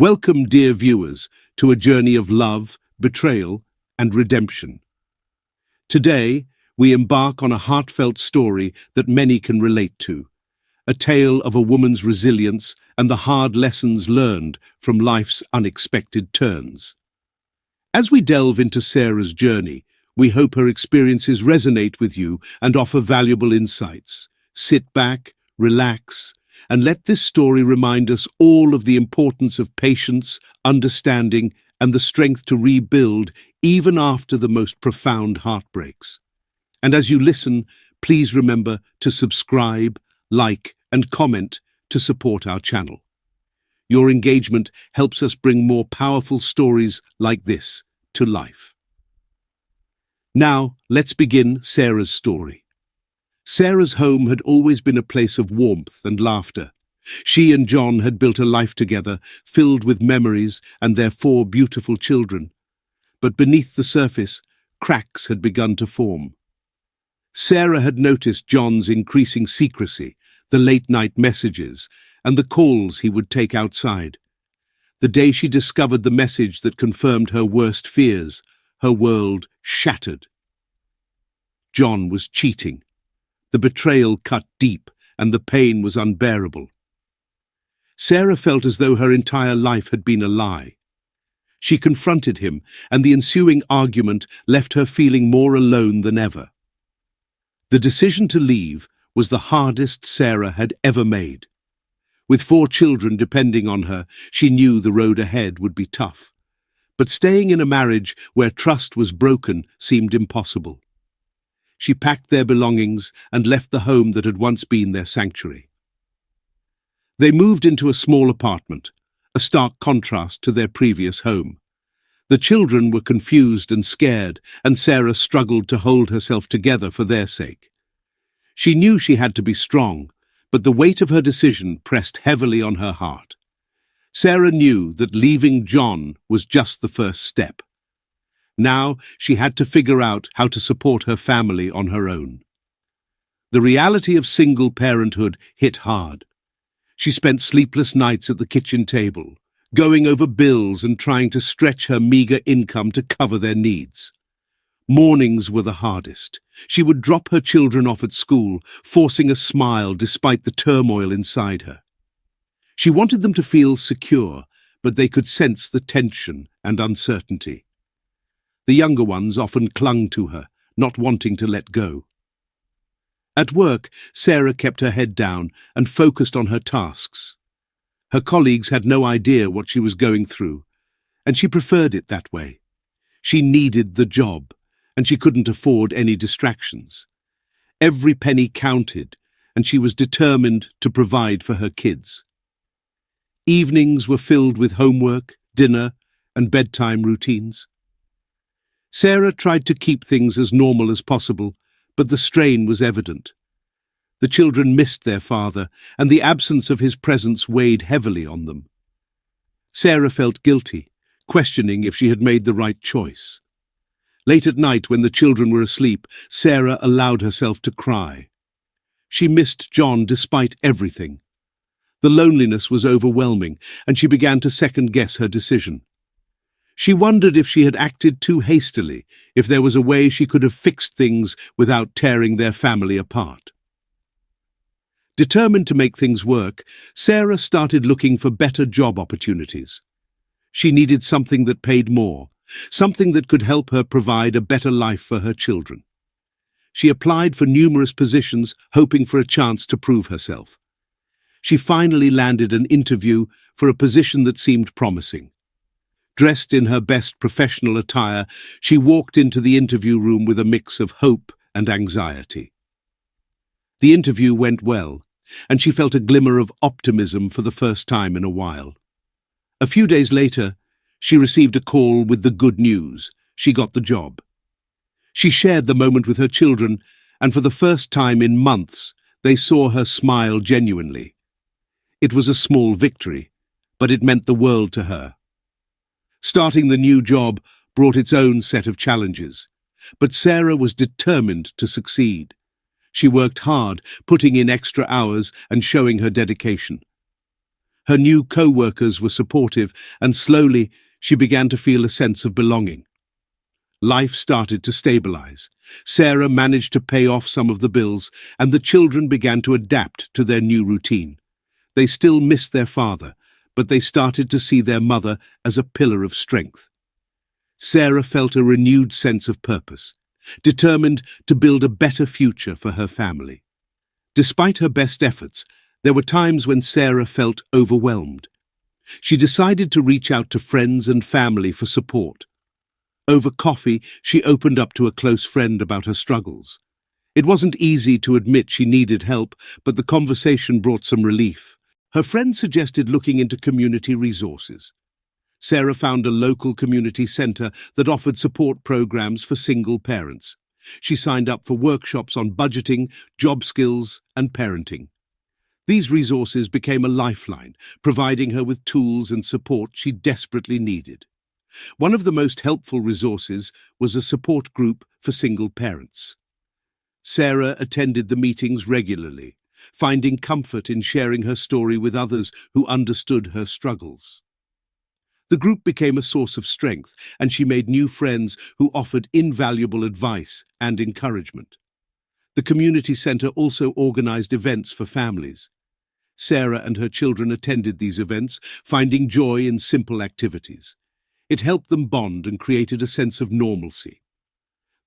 Welcome, dear viewers, to a journey of love, betrayal, and redemption. Today, we embark on a heartfelt story that many can relate to, a tale of a woman's resilience and the hard lessons learned from life's unexpected turns. As we delve into Sarah's journey, we hope her experiences resonate with you and offer valuable insights. Sit back, relax, and let this story remind us all of the importance of patience, understanding, and the strength to rebuild even after the most profound heartbreaks. And as you listen, please remember to subscribe, like, and comment to support our channel. Your engagement helps us bring more powerful stories like this to life. Now, let's begin Sarah's story. Sarah's home had always been a place of warmth and laughter. She and John had built a life together, filled with memories and their 4 beautiful children. But beneath the surface, cracks had begun to form. Sarah had noticed John's increasing secrecy, the late-night messages, and the calls he would take outside. The day she discovered the message that confirmed her worst fears, her world shattered. John was cheating. The betrayal cut deep, and the pain was unbearable. Sarah felt as though her entire life had been a lie. She confronted him, and the ensuing argument left her feeling more alone than ever. The decision to leave was the hardest Sarah had ever made. With 4 children depending on her, she knew the road ahead would be tough. But staying in a marriage where trust was broken seemed impossible. She packed their belongings and left the home that had once been their sanctuary. They moved into a small apartment, a stark contrast to their previous home. The children were confused and scared, and Sarah struggled to hold herself together for their sake. She knew she had to be strong, but the weight of her decision pressed heavily on her heart. Sarah knew that leaving John was just the first step. Now she had to figure out how to support her family on her own. The reality of single parenthood hit hard. She spent sleepless nights at the kitchen table, going over bills and trying to stretch her meager income to cover their needs. Mornings were the hardest. She would drop her children off at school, forcing a smile despite the turmoil inside her. She wanted them to feel secure, but they could sense the tension and uncertainty. The younger ones often clung to her, not wanting to let go. At work, Sarah kept her head down and focused on her tasks. Her colleagues had no idea what she was going through, and she preferred it that way. She needed the job, and she couldn't afford any distractions. Every penny counted, and she was determined to provide for her kids. Evenings were filled with homework, dinner, and bedtime routines. Sarah tried to keep things as normal as possible, but the strain was evident. The children missed their father, and the absence of his presence weighed heavily on them. Sarah felt guilty, questioning if she had made the right choice. Late at night, when the children were asleep, Sarah allowed herself to cry. She missed John despite everything. The loneliness was overwhelming, and she began to second-guess her decision. She wondered if she had acted too hastily, if there was a way she could have fixed things without tearing their family apart. Determined to make things work, Sarah started looking for better job opportunities. She needed something that paid more, something that could help her provide a better life for her children. She applied for numerous positions, hoping for a chance to prove herself. She finally landed an interview for a position that seemed promising. Dressed in her best professional attire, she walked into the interview room with a mix of hope and anxiety. The interview went well, and she felt a glimmer of optimism for the first time in a while. A few days later, she received a call with the good news. She got the job. She shared the moment with her children, and for the first time in months, they saw her smile genuinely. It was a small victory, but it meant the world to her. Starting the new job brought its own set of challenges, but Sarah was determined to succeed. She worked hard, putting in extra hours and showing her dedication. Her new co-workers were supportive, and slowly she began to feel a sense of belonging. Life started to stabilize. Sarah managed to pay off some of the bills, and the children began to adapt to their new routine. They still missed their father, but they started to see their mother as a pillar of strength. Sarah felt a renewed sense of purpose, determined to build a better future for her family. Despite her best efforts, there were times when Sarah felt overwhelmed. She decided to reach out to friends and family for support. Over coffee, she opened up to a close friend about her struggles. It wasn't easy to admit she needed help, but the conversation brought some relief. Her friend suggested looking into community resources. Sarah found a local community center that offered support programs for single parents. She signed up for workshops on budgeting, job skills, and parenting. These resources became a lifeline, providing her with tools and support she desperately needed. One of the most helpful resources was a support group for single parents. Sarah attended the meetings regularly, finding comfort in sharing her story with others who understood her struggles. The group became a source of strength, and she made new friends who offered invaluable advice and encouragement. The community center also organized events for families. Sarah and her children attended these events, finding joy in simple activities. It helped them bond and created a sense of normalcy.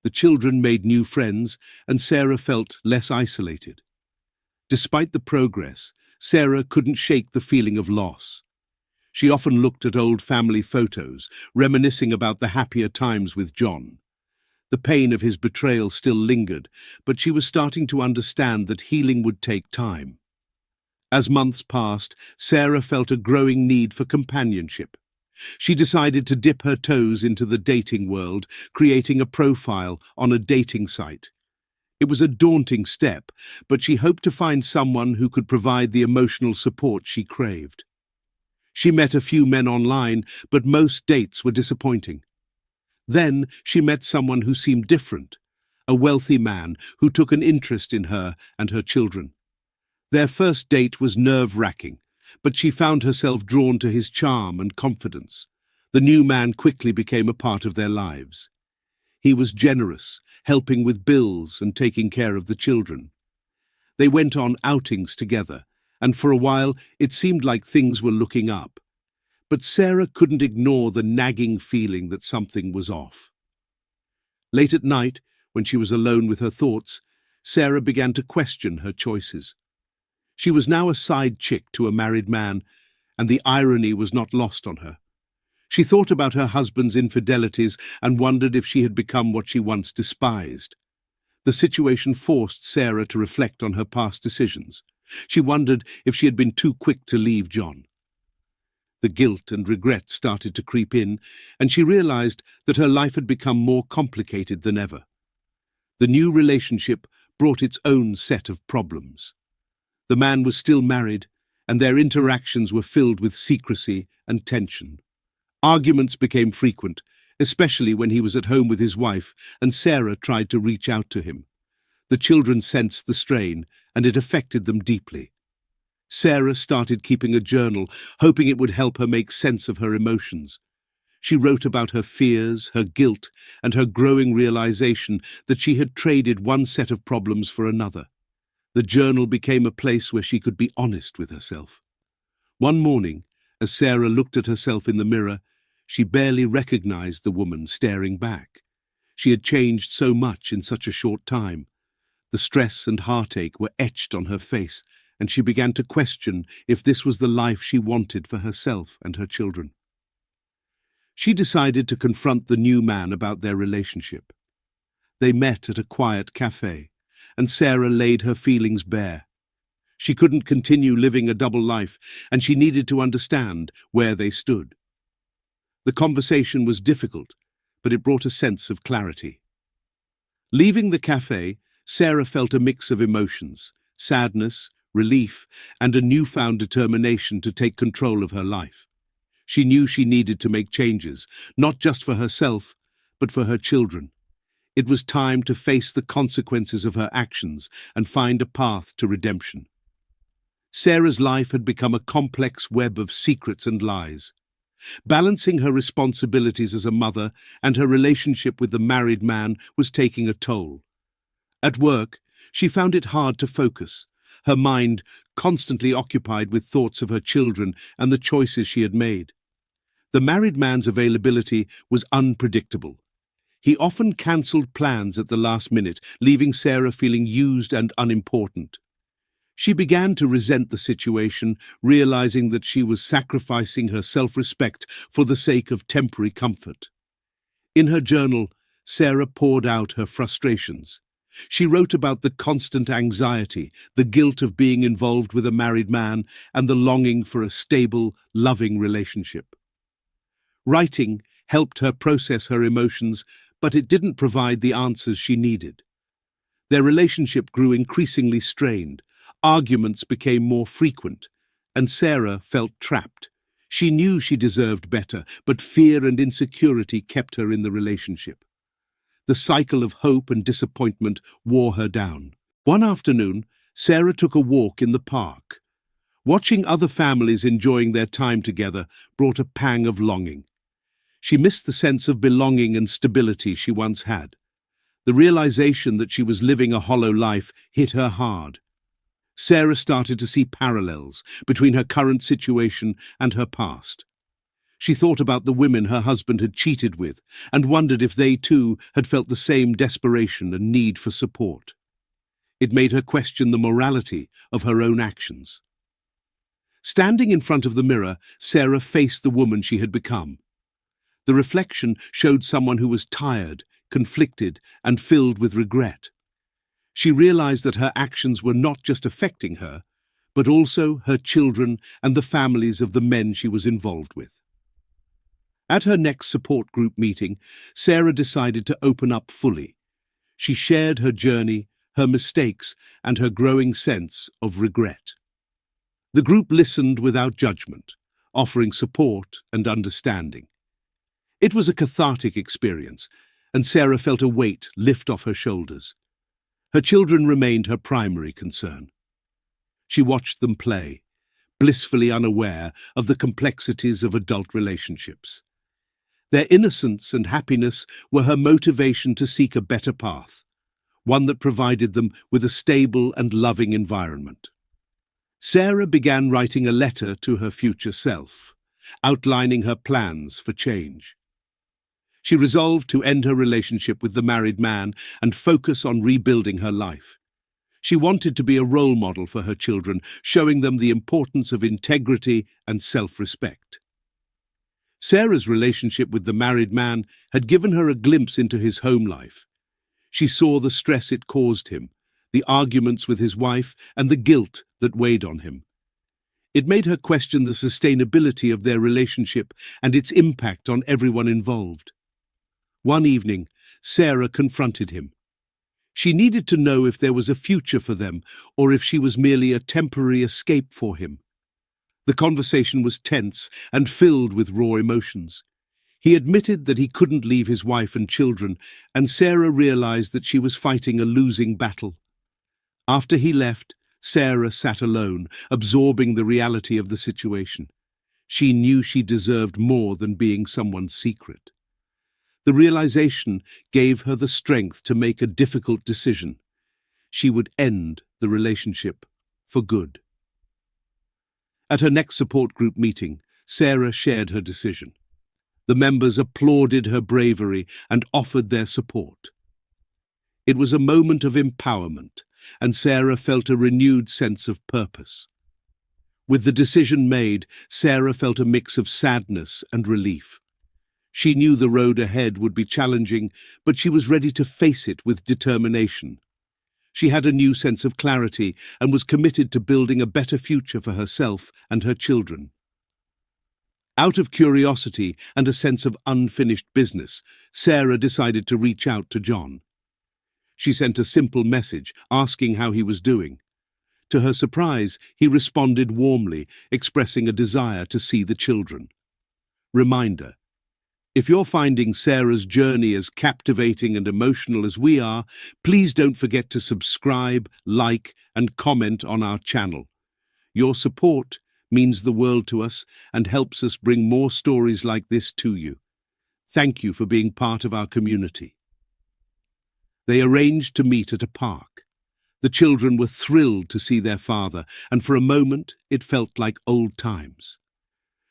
The children made new friends, and Sarah felt less isolated. Despite the progress, Sarah couldn't shake the feeling of loss. She often looked at old family photos, reminiscing about the happier times with John. The pain of his betrayal still lingered, but she was starting to understand that healing would take time. As months passed, Sarah felt a growing need for companionship. She decided to dip her toes into the dating world, creating a profile on a dating site. It was a daunting step, but she hoped to find someone who could provide the emotional support she craved. She met a few men online, but most dates were disappointing. Then she met someone who seemed different, a wealthy man who took an interest in her and her children. Their first date was nerve-wracking, but she found herself drawn to his charm and confidence. The new man quickly became a part of their lives. He was generous, helping with bills and taking care of the children. They went on outings together, and for a while it seemed like things were looking up. But Sarah couldn't ignore the nagging feeling that something was off. Late at night, when she was alone with her thoughts, Sarah began to question her choices. She was now a side chick to a married man, and the irony was not lost on her. She thought about her husband's infidelities and wondered if she had become what she once despised. The situation forced Sarah to reflect on her past decisions. She wondered if she had been too quick to leave John. The guilt and regret started to creep in, and she realized that her life had become more complicated than ever. The new relationship brought its own set of problems. The man was still married, and their interactions were filled with secrecy and tension. Arguments became frequent, especially when he was at home with his wife, and Sarah tried to reach out to him. The children sensed the strain, and it affected them deeply. Sarah started keeping a journal, hoping it would help her make sense of her emotions. She wrote about her fears, her guilt, and her growing realization that she had traded one set of problems for another. The journal became a place where she could be honest with herself. One morning, as Sarah looked at herself in the mirror, she barely recognized the woman staring back. She had changed so much in such a short time. The stress and heartache were etched on her face, and she began to question if this was the life she wanted for herself and her children. She decided to confront the new man about their relationship. They met at a quiet cafe, and Sarah laid her feelings bare. She couldn't continue living a double life, and she needed to understand where they stood. The conversation was difficult, but it brought a sense of clarity. Leaving the cafe, Sarah felt a mix of emotions, sadness, relief, and a newfound determination to take control of her life. She knew she needed to make changes, not just for herself, but for her children. It was time to face the consequences of her actions and find a path to redemption. Sarah's life had become a complex web of secrets and lies. Balancing her responsibilities as a mother and her relationship with the married man was taking a toll. At work, she found it hard to focus, her mind constantly occupied with thoughts of her children and the choices she had made. The married man's availability was unpredictable. He often cancelled plans at the last minute, leaving Sarah feeling used and unimportant. She began to resent the situation, realizing that she was sacrificing her self-respect for the sake of temporary comfort. In her journal, Sarah poured out her frustrations. She wrote about the constant anxiety, the guilt of being involved with a married man, and the longing for a stable, loving relationship. Writing helped her process her emotions, but it didn't provide the answers she needed. Their relationship grew increasingly strained. Arguments became more frequent, and Sarah felt trapped. She knew she deserved better, but fear and insecurity kept her in the relationship. The cycle of hope and disappointment wore her down. One afternoon, Sarah took a walk in the park. Watching other families enjoying their time together brought a pang of longing. She missed the sense of belonging and stability she once had. The realization that she was living a hollow life hit her hard. Sarah started to see parallels between her current situation and her past. She thought about the women her husband had cheated with and wondered if they too had felt the same desperation and need for support. It made her question the morality of her own actions. Standing in front of the mirror, Sarah faced the woman she had become. The reflection showed someone who was tired, conflicted, and filled with regret. She realized that her actions were not just affecting her, but also her children and the families of the men she was involved with. At her next support group meeting, Sarah decided to open up fully. She shared her journey, her mistakes, and her growing sense of regret. The group listened without judgment, offering support and understanding. It was a cathartic experience, and Sarah felt a weight lift off her shoulders. Her children remained her primary concern. She watched them play, blissfully unaware of the complexities of adult relationships. Their innocence and happiness were her motivation to seek a better path, one that provided them with a stable and loving environment. Sarah began writing a letter to her future self, outlining her plans for change. She resolved to end her relationship with the married man and focus on rebuilding her life. She wanted to be a role model for her children, showing them the importance of integrity and self-respect. Sarah's relationship with the married man had given her a glimpse into his home life. She saw the stress it caused him, the arguments with his wife, and the guilt that weighed on him. It made her question the sustainability of their relationship and its impact on everyone involved. One evening, Sarah confronted him. She needed to know if there was a future for them or if she was merely a temporary escape for him. The conversation was tense and filled with raw emotions. He admitted that he couldn't leave his wife and children, and Sarah realized that she was fighting a losing battle. After he left, Sarah sat alone, absorbing the reality of the situation. She knew she deserved more than being someone's secret. The realization gave her the strength to make a difficult decision. She would end the relationship for good. At her next support group meeting, Sarah shared her decision. The members applauded her bravery and offered their support. It was a moment of empowerment, and Sarah felt a renewed sense of purpose. With the decision made, Sarah felt a mix of sadness and relief. She knew the road ahead would be challenging, but she was ready to face it with determination. She had a new sense of clarity and was committed to building a better future for herself and her children. Out of curiosity and a sense of unfinished business, Sarah decided to reach out to John. She sent a simple message asking how he was doing. To her surprise, he responded warmly, expressing a desire to see the children. Reminder: if you're finding Sarah's journey as captivating and emotional as we are, please don't forget to subscribe, like, and comment on our channel. Your support means the world to us and helps us bring more stories like this to you. Thank you for being part of our community. They arranged to meet at a park. The children were thrilled to see their father, and for a moment it felt like old times.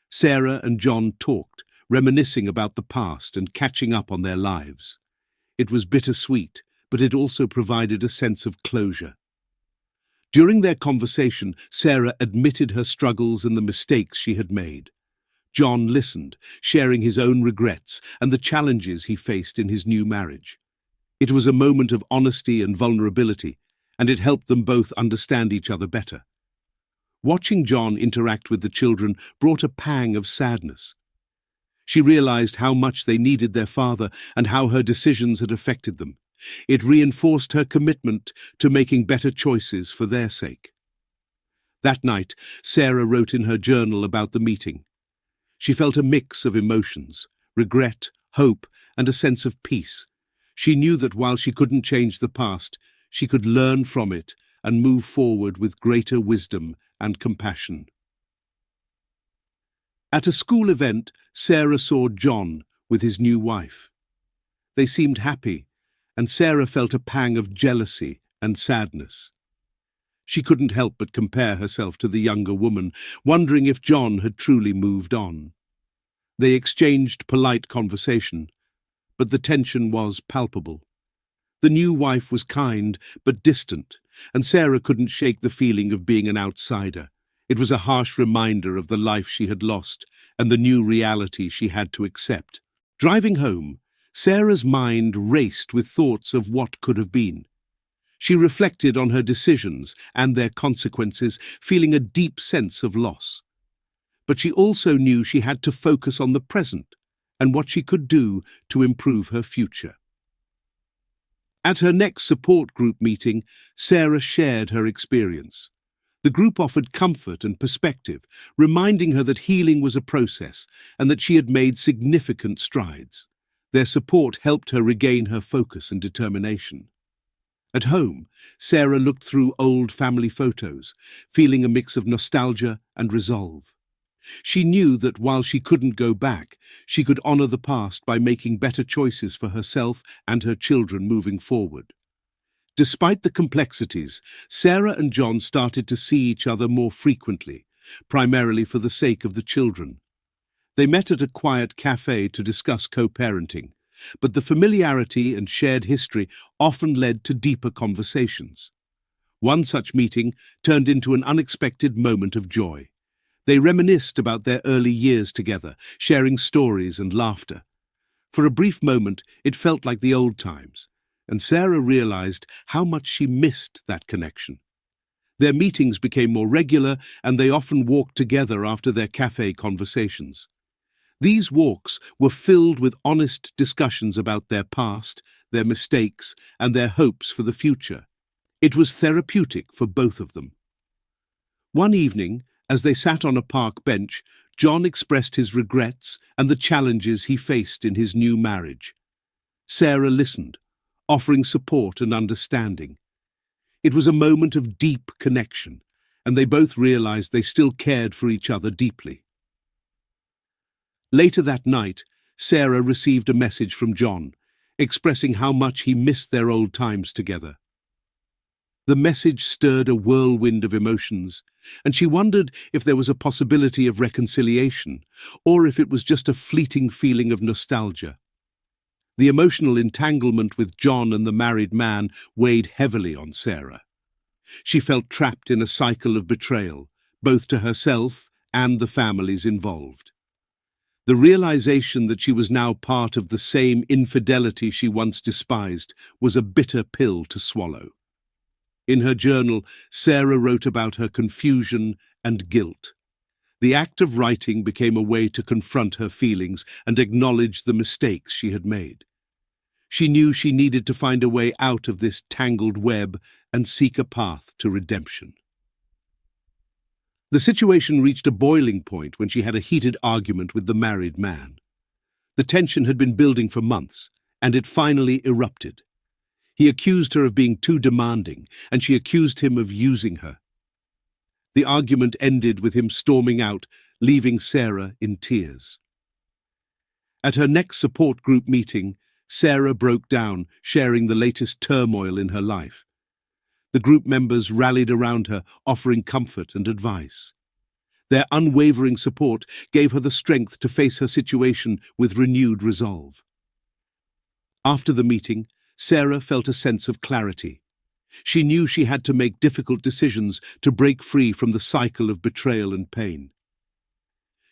Sarah and John talked, reminiscing about the past and catching up on their lives. It was bittersweet, but it also provided a sense of closure. During their conversation, Sarah admitted her struggles and the mistakes she had made. John listened, sharing his own regrets and the challenges he faced in his new marriage. It was a moment of honesty and vulnerability, and it helped them both understand each other better. Watching John interact with the children brought a pang of sadness. She realized how much they needed their father and how her decisions had affected them. It reinforced her commitment to making better choices for their sake. That night, Sarah wrote in her journal about the meeting. She felt a mix of emotions, regret, hope, and a sense of peace. She knew that while she couldn't change the past, she could learn from it and move forward with greater wisdom and compassion. At a school event, Sarah saw John with his new wife. They seemed happy, and Sarah felt a pang of jealousy and sadness. She couldn't help but compare herself to the younger woman, wondering if John had truly moved on. They exchanged polite conversation, but the tension was palpable. The new wife was kind but distant, and Sarah couldn't shake the feeling of being an outsider. It was a harsh reminder of the life she had lost and the new reality she had to accept. Driving home, Sarah's mind raced with thoughts of what could have been. She reflected on her decisions and their consequences, feeling a deep sense of loss. But she also knew she had to focus on the present and what she could do to improve her future. At her next support group meeting, Sarah shared her experience. The group offered comfort and perspective, reminding her that healing was a process and that she had made significant strides. Their support helped her regain her focus and determination. At home, Sarah looked through old family photos, feeling a mix of nostalgia and resolve. She knew that while she couldn't go back, she could honor the past by making better choices for herself and her children moving forward. Despite the complexities, Sarah and John started to see each other more frequently, primarily for the sake of the children. They met at a quiet cafe to discuss co-parenting, but the familiarity and shared history often led to deeper conversations. One such meeting turned into an unexpected moment of joy. They reminisced about their early years together, sharing stories and laughter. For a brief moment, it felt like the old times, and Sarah realized how much she missed that connection. Their meetings became more regular, and they often walked together after their cafe conversations. These walks were filled with honest discussions about their past, their mistakes, and their hopes for the future. It was therapeutic for both of them. One evening, as they sat on a park bench, John expressed his regrets and the challenges he faced in his new marriage. Sarah listened, offering support and understanding. It was a moment of deep connection, and they both realized they still cared for each other deeply. Later that night, Sarah received a message from John, expressing how much he missed their old times together. The message stirred a whirlwind of emotions, and she wondered if there was a possibility of reconciliation, or if it was just a fleeting feeling of nostalgia. The emotional entanglement with John and the married man weighed heavily on Sarah. She felt trapped in a cycle of betrayal, both to herself and the families involved. The realization that she was now part of the same infidelity she once despised was a bitter pill to swallow. In her journal, Sarah wrote about her confusion and guilt. The act of writing became a way to confront her feelings and acknowledge the mistakes she had made. She knew she needed to find a way out of this tangled web and seek a path to redemption. The situation reached a boiling point when she had a heated argument with the married man. The tension had been building for months, and it finally erupted. He accused her of being too demanding, and she accused him of using her. The argument ended with him storming out, leaving Sarah in tears. At her next support group meeting, Sarah broke down, sharing the latest turmoil in her life. The group members rallied around her, offering comfort and advice. Their unwavering support gave her the strength to face her situation with renewed resolve. After the meeting, Sarah felt a sense of clarity. She knew she had to make difficult decisions to break free from the cycle of betrayal and pain.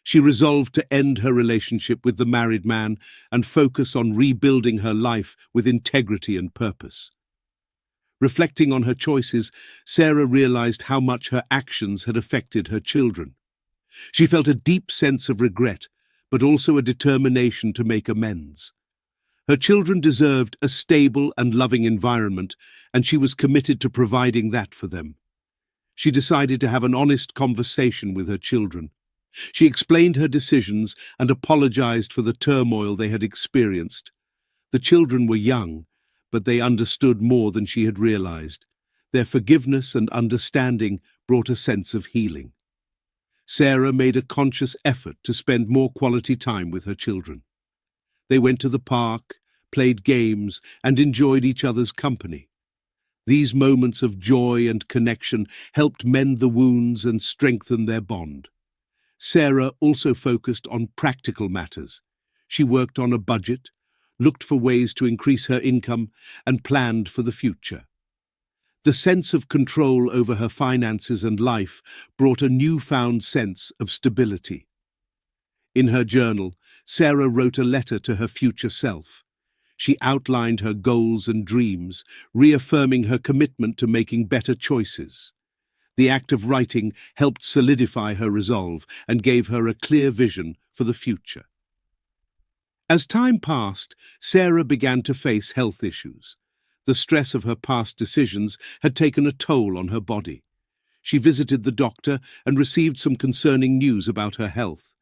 She resolved to end her relationship with the married man and focus on rebuilding her life with integrity and purpose. Reflecting on her choices, Sarah realized how much her actions had affected her children. She felt a deep sense of regret, but also a determination to make amends. Her children deserved a stable and loving environment, and she was committed to providing that for them. She decided to have an honest conversation with her children. She explained her decisions and apologized for the turmoil they had experienced. The children were young, but they understood more than she had realized. Their forgiveness and understanding brought a sense of healing. Sarah made a conscious effort to spend more quality time with her children. They went to the park, played games, and enjoyed each other's company. These moments of joy and connection helped mend the wounds and strengthen their bond. Sarah also focused on practical matters. She worked on a budget, looked for ways to increase her income, and planned for the future. The sense of control over her finances and life brought a newfound sense of stability. In her journal, Sarah wrote a letter to her future self. She outlined her goals and dreams, reaffirming her commitment to making better choices. The act of writing helped solidify her resolve and gave her a clear vision for the future. As time passed, Sarah began to face health issues. The stress of her past decisions had taken a toll on her body. She visited the doctor and received some concerning news about her health.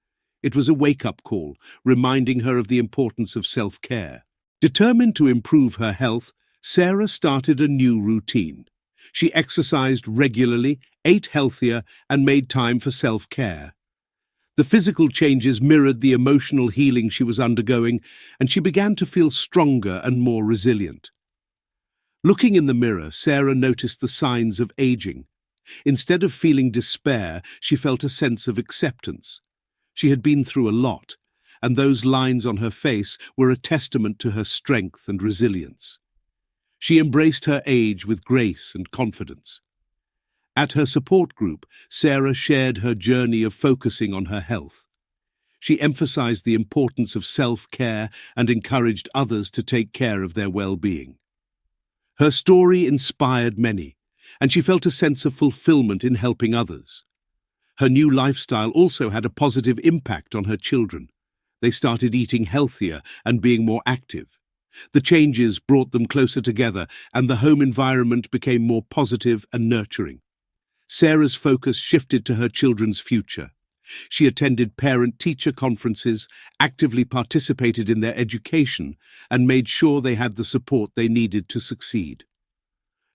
It was a wake-up call, reminding her of the importance of self-care. Determined to improve her health, Sarah started a new routine. She exercised regularly, ate healthier, and made time for self-care. The physical changes mirrored the emotional healing she was undergoing, and she began to feel stronger and more resilient. Looking in the mirror, Sarah noticed the signs of aging. Instead of feeling despair, she felt a sense of acceptance. She had been through a lot, and those lines on her face were a testament to her strength and resilience. She embraced her age with grace and confidence. At her support group, Sarah shared her journey of focusing on her health. She emphasized the importance of self-care and encouraged others to take care of their well-being. Her story inspired many, and she felt a sense of fulfillment in helping others. Her new lifestyle also had a positive impact on her children. They started eating healthier and being more active. The changes brought them closer together, and the home environment became more positive and nurturing. Sarah's focus shifted to her children's future. She attended parent-teacher conferences, actively participated in their education, and made sure they had the support they needed to succeed.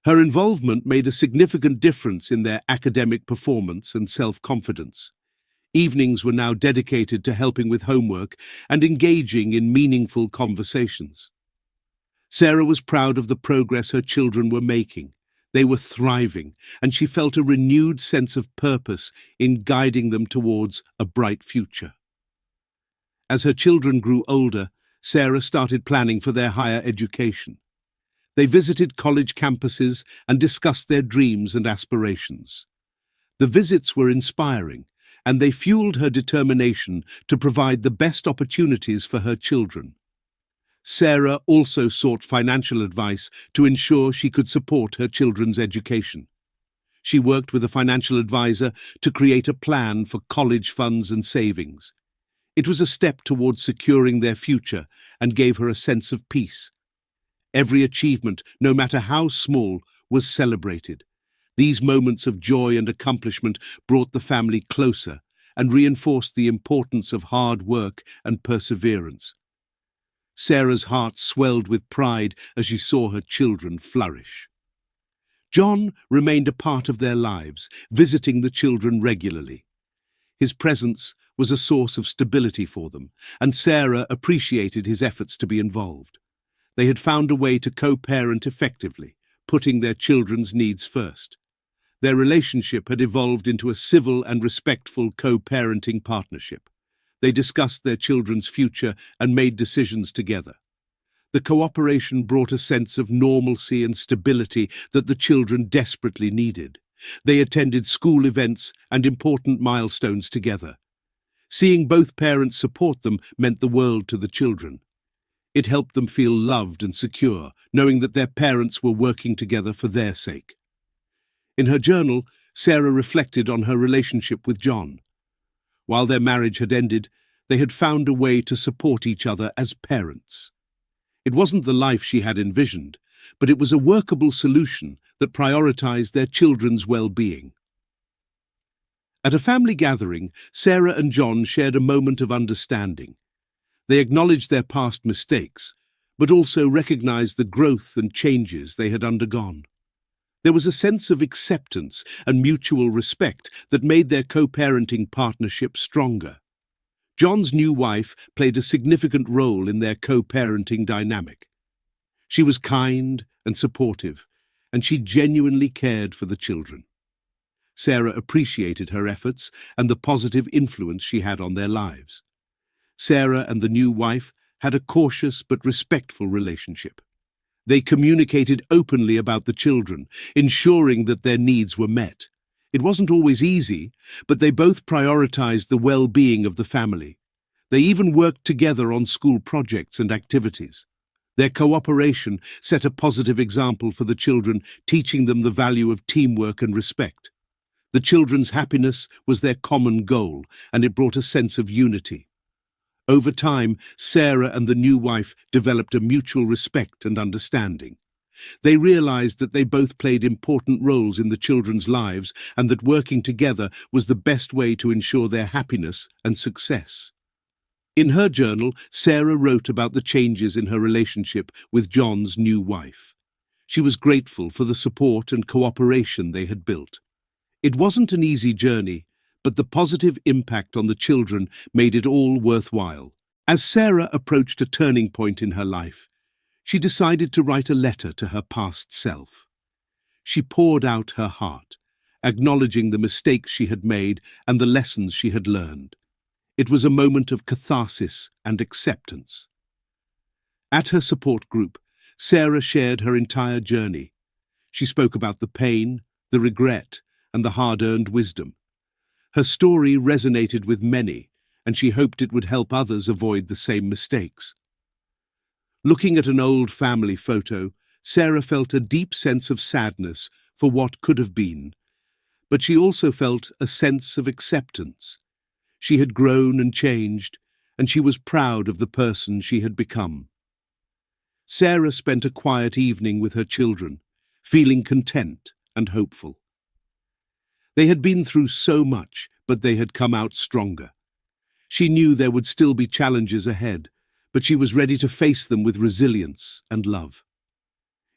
Her involvement made a significant difference in their academic performance and self-confidence. Evenings were now dedicated to helping with homework and engaging in meaningful conversations. Sarah was proud of the progress her children were making. They were thriving, and she felt a renewed sense of purpose in guiding them towards a bright future. As her children grew older, Sarah started planning for their higher education. They visited college campuses and discussed their dreams and aspirations. The visits were inspiring, and they fueled her determination to provide the best opportunities for her children. Sarah also sought financial advice to ensure she could support her children's education. She worked with a financial advisor to create a plan for college funds and savings. It was a step towards securing their future and gave her a sense of peace. Every achievement, no matter how small, was celebrated. These moments of joy and accomplishment brought the family closer and reinforced the importance of hard work and perseverance. Sarah's heart swelled with pride as she saw her children flourish. John remained a part of their lives, visiting the children regularly. His presence was a source of stability for them, and Sarah appreciated his efforts to be involved. They had found a way to co-parent effectively, putting their children's needs first. Their relationship had evolved into a civil and respectful co-parenting partnership. They discussed their children's future and made decisions together. The cooperation brought a sense of normalcy and stability that the children desperately needed. They attended school events and important milestones together. Seeing both parents support them meant the world to the children. It helped them feel loved and secure, knowing that their parents were working together for their sake. In her journal, Sarah reflected on her relationship with John. While their marriage had ended, they had found a way to support each other as parents. It wasn't the life she had envisioned, but it was a workable solution that prioritized their children's well-being. At a family gathering, Sarah and John shared a moment of understanding. They acknowledged their past mistakes, but also recognized the growth and changes they had undergone. There was a sense of acceptance and mutual respect that made their co-parenting partnership stronger. John's new wife played a significant role in their co-parenting dynamic. She was kind and supportive, and she genuinely cared for the children. Sarah appreciated her efforts and the positive influence she had on their lives. Sarah and the new wife had a cautious but respectful relationship. They communicated openly about the children, ensuring that their needs were met. It wasn't always easy, but they both prioritized the well-being of the family. They even worked together on school projects and activities. Their cooperation set a positive example for the children, teaching them the value of teamwork and respect. The children's happiness was their common goal, and it brought a sense of unity. Over time, Sarah and the new wife developed a mutual respect and understanding. They realized that they both played important roles in the children's lives and that working together was the best way to ensure their happiness and success. In her journal, Sarah wrote about the changes in her relationship with John's new wife. She was grateful for the support and cooperation they had built. It wasn't an easy journey, but the positive impact on the children made it all worthwhile. As Sarah approached a turning point in her life, she decided to write a letter to her past self. She poured out her heart, acknowledging the mistakes she had made and the lessons she had learned. It was a moment of catharsis and acceptance. At her support group, Sarah shared her entire journey. She spoke about the pain, the regret, and the hard-earned wisdom. Her story resonated with many, and she hoped it would help others avoid the same mistakes. Looking at an old family photo, Sarah felt a deep sense of sadness for what could have been, but she also felt a sense of acceptance. She had grown and changed, and she was proud of the person she had become. Sarah spent a quiet evening with her children, feeling content and hopeful. They had been through so much, but they had come out stronger. She knew there would still be challenges ahead, but she was ready to face them with resilience and love.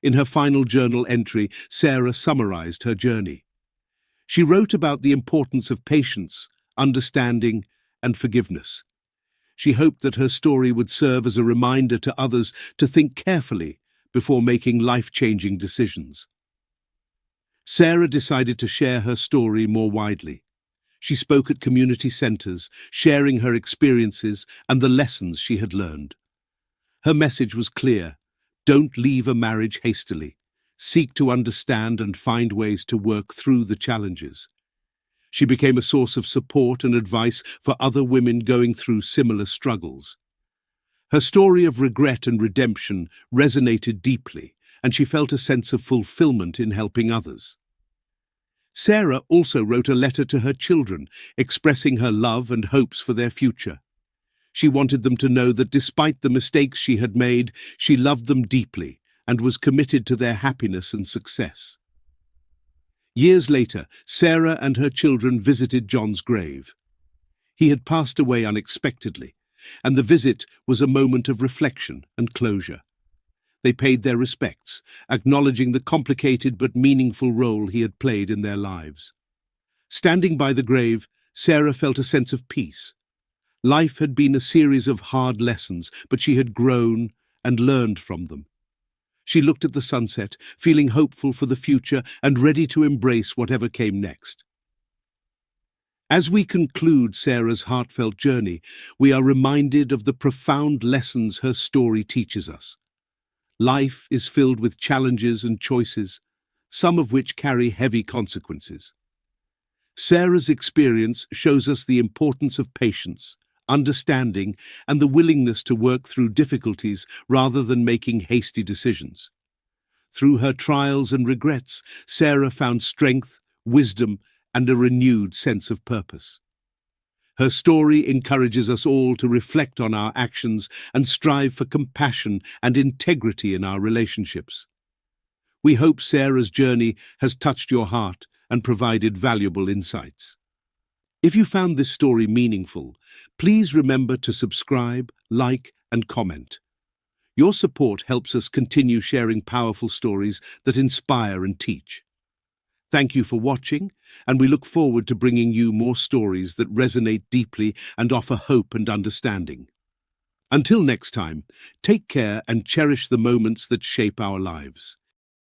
In her final journal entry, Sarah summarized her journey. She wrote about the importance of patience, understanding, and forgiveness. She hoped that her story would serve as a reminder to others to think carefully before making life-changing decisions. Sarah decided to share her story more widely. She spoke at community centers, sharing her experiences and the lessons she had learned. Her message was clear: don't leave a marriage hastily. Seek to understand and find ways to work through the challenges. She became a source of support and advice for other women going through similar struggles. Her story of regret and redemption resonated deeply, and she felt a sense of fulfillment in helping others. Sarah also wrote a letter to her children, expressing her love and hopes for their future. She wanted them to know that despite the mistakes she had made, she loved them deeply and was committed to their happiness and success. Years later, Sarah and her children visited John's grave. He had passed away unexpectedly, and the visit was a moment of reflection and closure. They paid their respects, acknowledging the complicated but meaningful role he had played in their lives. Standing by the grave, Sarah felt a sense of peace. Life had been a series of hard lessons, but she had grown and learned from them. She looked at the sunset, feeling hopeful for the future and ready to embrace whatever came next. As we conclude Sarah's heartfelt journey, we are reminded of the profound lessons her story teaches us. Life is filled with challenges and choices, some of which carry heavy consequences. Sarah's experience shows us the importance of patience, understanding, and the willingness to work through difficulties rather than making hasty decisions. Through her trials and regrets, Sarah found strength, wisdom, and a renewed sense of purpose. Her story encourages us all to reflect on our actions and strive for compassion and integrity in our relationships. We hope Sarah's journey has touched your heart and provided valuable insights. If you found this story meaningful, please remember to subscribe, like, and comment. Your support helps us continue sharing powerful stories that inspire and teach. Thank you for watching, and we look forward to bringing you more stories that resonate deeply and offer hope and understanding. Until next time, take care and cherish the moments that shape our lives.